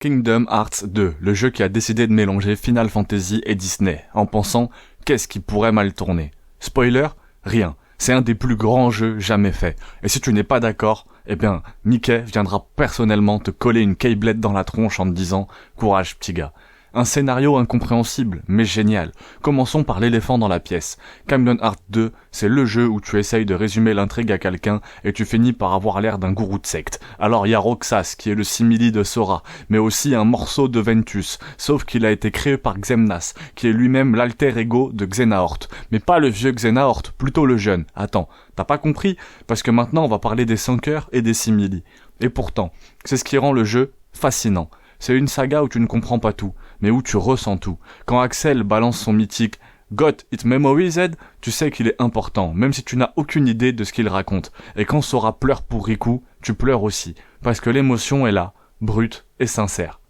Kingdom Hearts 2, le jeu qui a décidé de mélanger Final Fantasy et Disney, en pensant qu'est-ce qui pourrait mal tourner. Spoiler, rien. C'est un des plus grands jeux jamais faits. Et si tu n'es pas d'accord, eh bien, Mickey viendra personnellement te coller une Keyblade dans la tronche en te disant « Courage, petit gars ». Un scénario incompréhensible, mais génial. Commençons par l'éléphant dans la pièce. Kingdom Hearts 2, c'est le jeu où tu essayes de résumer l'intrigue à quelqu'un et tu finis par avoir l'air d'un gourou de secte. Alors il y a Roxas, qui est le simili de Sora, mais aussi un morceau de Ventus, sauf qu'il a été créé par Xemnas, qui est lui-même l'alter ego de Xehanort. Mais pas le vieux Xehanort, plutôt le jeune. Attends, t'as pas compris? Parce que maintenant on va parler des 5 heures et des simili. Et pourtant, c'est ce qui rend le jeu fascinant. C'est une saga où tu ne comprends pas tout, mais où tu ressens tout. Quand Axel balance son mythique « Got it memorized », tu sais qu'il est important, même si tu n'as aucune idée de ce qu'il raconte. Et quand Sora pleure pour Riku, tu pleures aussi, parce que l'émotion est là, brute et sincère.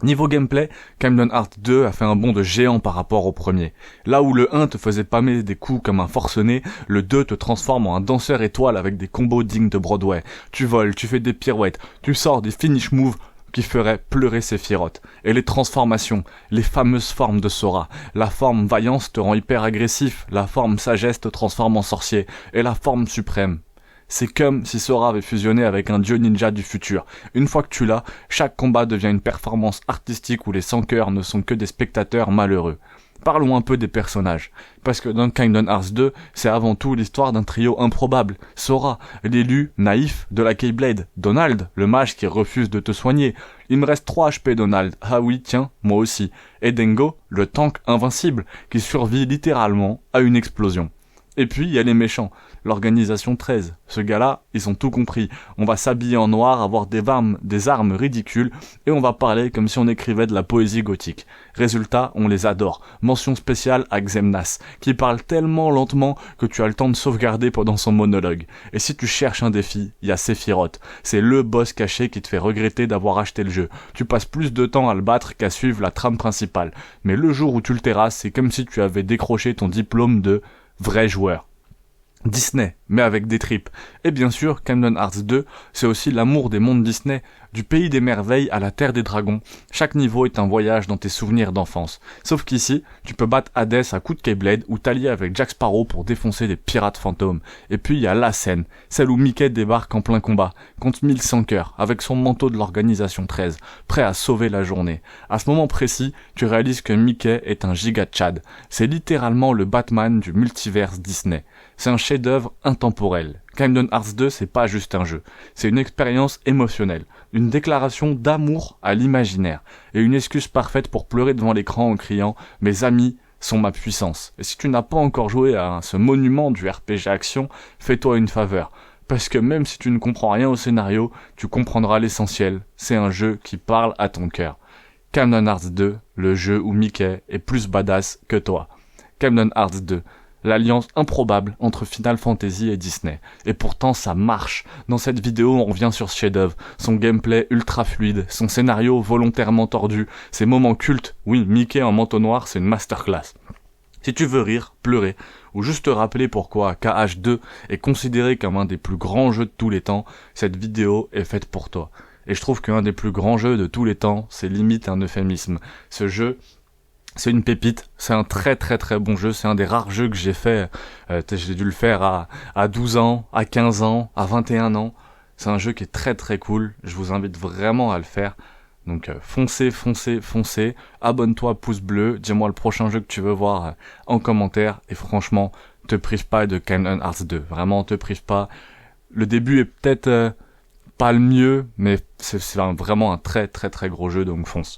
Niveau gameplay, Kingdom Hearts 2 a fait un bond de géant par rapport au premier. Là où le 1 te faisait pâmer des coups comme un forcené, le 2 te transforme en un danseur étoile avec des combos dignes de Broadway. Tu voles, tu fais des pirouettes, tu sors des finish moves qui ferait pleurer Sephiroth. Et les transformations, les fameuses formes de Sora. La forme vaillance te rend hyper agressif, la forme sagesse te transforme en sorcier, et la forme suprême. C'est comme si Sora avait fusionné avec un dieu ninja du futur. Une fois que tu l'as, chaque combat devient une performance artistique où les sans cœurs ne sont que des spectateurs malheureux. Parlons un peu des personnages, parce que dans Kingdom Hearts 2, c'est avant tout l'histoire d'un trio improbable. Sora, l'élu naïf de la Keyblade. Donald, le mage qui refuse de te soigner. Il me reste 3 HP Donald. Ah oui, tiens, moi aussi. Et Dengo, le tank invincible, qui survit littéralement à une explosion. Et puis, il y a les méchants. L'organisation 13. Ce gars-là, ils ont tout compris. On va s'habiller en noir, avoir des armes ridicules, et on va parler comme si on écrivait de la poésie gothique. Résultat, on les adore. Mention spéciale à Xemnas, qui parle tellement lentement que tu as le temps de sauvegarder pendant son monologue. Et si tu cherches un défi, il y a Sephiroth. C'est le boss caché qui te fait regretter d'avoir acheté le jeu. Tu passes plus de temps à le battre qu'à suivre la trame principale. Mais le jour où tu le terrasses, c'est comme si tu avais décroché ton diplôme de vrai joueur. Disney, mais avec des tripes. Et bien sûr, Kingdom Hearts 2, c'est aussi l'amour des mondes Disney, du pays des merveilles à la terre des dragons. Chaque niveau est un voyage dans tes souvenirs d'enfance. Sauf qu'ici, tu peux battre Hades à coups de Keyblade ou t'allier avec Jack Sparrow pour défoncer des pirates fantômes. Et puis il y a la scène, celle où Mickey débarque en plein combat, contre 1100 cœurs, avec son manteau de l'organisation 13, prêt à sauver la journée. À ce moment précis, tu réalises que Mickey est un giga Chad. C'est littéralement le Batman du multiverse Disney. C'est un chef-d'œuvre intemporel. Kingdom Hearts 2, c'est pas juste un jeu. C'est une expérience émotionnelle. Une déclaration d'amour à l'imaginaire. Et une excuse parfaite pour pleurer devant l'écran en criant « Mes amis sont ma puissance ». Et si tu n'as pas encore joué à ce monument du RPG action, fais-toi une faveur. Parce que même si tu ne comprends rien au scénario, tu comprendras l'essentiel. C'est un jeu qui parle à ton cœur. Kingdom Hearts 2, le jeu où Mickey est plus badass que toi. Kingdom Hearts 2. L'alliance improbable entre Final Fantasy et Disney. Et pourtant ça marche. Dans cette vidéo on revient sur ce chef-d'œuvre, son gameplay ultra fluide, son scénario volontairement tordu, ses moments cultes. Oui, Mickey en manteau noir c'est une masterclass. Si tu veux rire, pleurer, ou juste te rappeler pourquoi KH2 est considéré comme un des plus grands jeux de tous les temps, cette vidéo est faite pour toi. Et je trouve qu'un des plus grands jeux de tous les temps, c'est limite un euphémisme. Ce jeu, c'est une pépite, c'est un très très très bon jeu, c'est un des rares jeux que j'ai fait, j'ai dû le faire à 12 ans, à 15 ans, à 21 ans, c'est un jeu qui est très très cool, je vous invite vraiment à le faire, donc foncez, abonne-toi, pouce bleu, dis-moi le prochain jeu que tu veux voir en commentaire, et franchement, te prive pas de Kingdom Hearts 2, vraiment te prive pas, le début est peut-être pas le mieux, mais c'est vraiment un très très très gros jeu, donc fonce.